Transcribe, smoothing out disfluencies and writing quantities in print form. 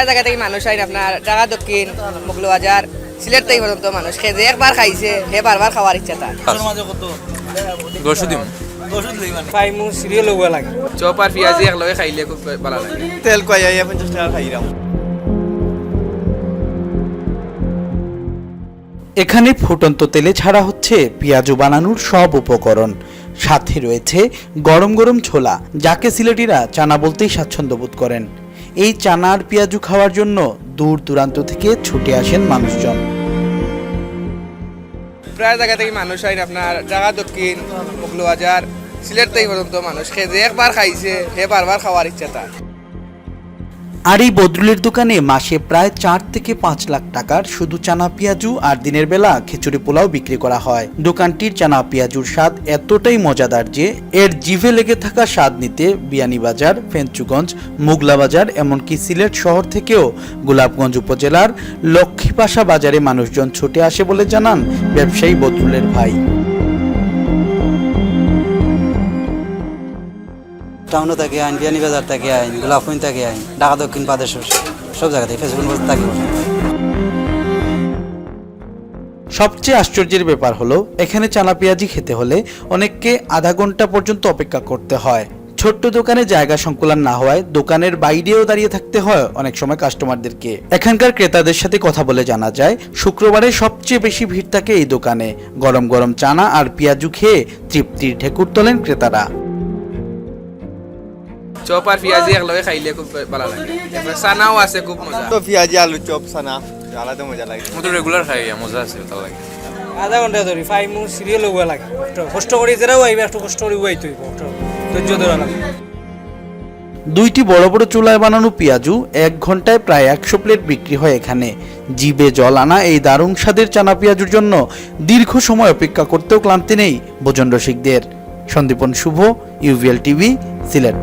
প্রায় জায়গা থেকে মানুষ আইন আপনার ঢাকা দক্ষিণ মৌলবাজার সিলেট থেকে পর্যন্ত মানুষ খেয়ে যে একবার খাইছে হে বারবার খাওয়ার ইচ্ছা তার। ফাইমু সিরিয়াল হওয়া লাগে চপ আর পেঁয়াজি একলগে খাইলে খুব ভালো লাগে। তেল কয়াইয়া 50 টাকা খাইরাম। এখানে ফুটন্ত তেলে ছাড়া হচ্ছে পেঁয়াজু বানানোর সব উপকরণ, সাথে রয়েছে গরম গরম ছোলা, যাকে সিলেটিরা চানা বলতেই স্বাচ্ছন্দ্য বোধ করেন। এই চানা আর পেঁয়াজু খাওয়ার জন্য দূর দূরান্ত থেকে ছুটে আসেন মানুষজন। প্রায় জায়গা থেকে মানুষ আইন আপনার ঢাকা দক্ষিণ মৌলবাজার সিলেট থেকে পর্যন্ত মানুষ খেয়ে যে একবার খাইছে হে বারবার খাওয়ার ইচ্ছা তার। আর এই বদরুলের দোকানে মাসে প্রায় 4 থেকে 5 লাখ টাকার শুধু চানা পেঁয়াজু আর দিনের বেলা খিচুড়ি পোলাও বিক্রি করা হয়। দোকানটির চানা পেঁয়াজুর স্বাদ এতটাই মজাদার যে এর জিভে লেগে থাকা স্বাদ নিতে বিয়ানীবাজার, ফেঞ্চুগঞ্জ, মোগলাবাজার এমনকি সিলেট শহর থেকেও গোলাপগঞ্জ উপজেলার লক্ষ্মীপাশা বাজারে মানুষজন ছুটে আসে বলে জানান ব্যবসায়ী বদরুলের ভাই। টাউন থেকে আইন, বিয়ানীবাজার থেকে আইন, গোলাপগঞ্জ থেকে আইন, ঢাকা দক্ষিণ প্রদেশ সব জায়গা থেকে ফেসবুক থাকে। সবচেয়ে আশ্চর্যের ব্যাপার হলো এখানে চানা পেঁয়াজি খেতে হলে অনেককে আধা ঘন্টা পর্যন্ত অপেক্ষা করতে হয়। ছোট্ট দোকানে জায়গা সংকুলান না হওয়ায় দোকানের বাইরেও দাঁড়িয়ে থাকতে হয় অনেক সময় কাস্টমারদেরকে। এখানকার ক্রেতাদের সাথে কথা বলে জানা যায় শুক্রবারে সবচেয়ে বেশি ভিড় থাকে এই দোকানে। গরম গরম চানা আর পেঁয়াজু খেয়ে তৃপ্তির ঢেকুর তোলেন ক্রেতারা। চপ আর পেঁয়াজি একলগে খাইলে খুব ভালো লাগে। চানাও আছে খুব মজা। তো পেঁয়াজি আলু চপ সানা আলাদা মজা লাগে। আমি তো রেগুলার খাই, মজা আছে, ভালো লাগে। আধা ঘন্টা ধরে ফাইমু সিরিয়াল হওয়া লাগে কষ্ট করে যারাও আইবে একটু কষ্ট করে উইতে হইব, ধৈর্য ধরা লাগে। দুইটি বড় বড় চুলায় বানানো পেঁয়াজু 1 ঘন্টায় প্রায় 100 প্লেট বিক্রি হয় এখানে। জিভে জল আনা এই দারুণ স্বাদের চানা পেঁয়াজুর জন্য দীর্ঘ সময় অপেক্ষা করতেও ক্লান্তি নেই ভোজন রসিকদের। সন্দীপন শুভ, ইউভিএল টিভি, সিলেট।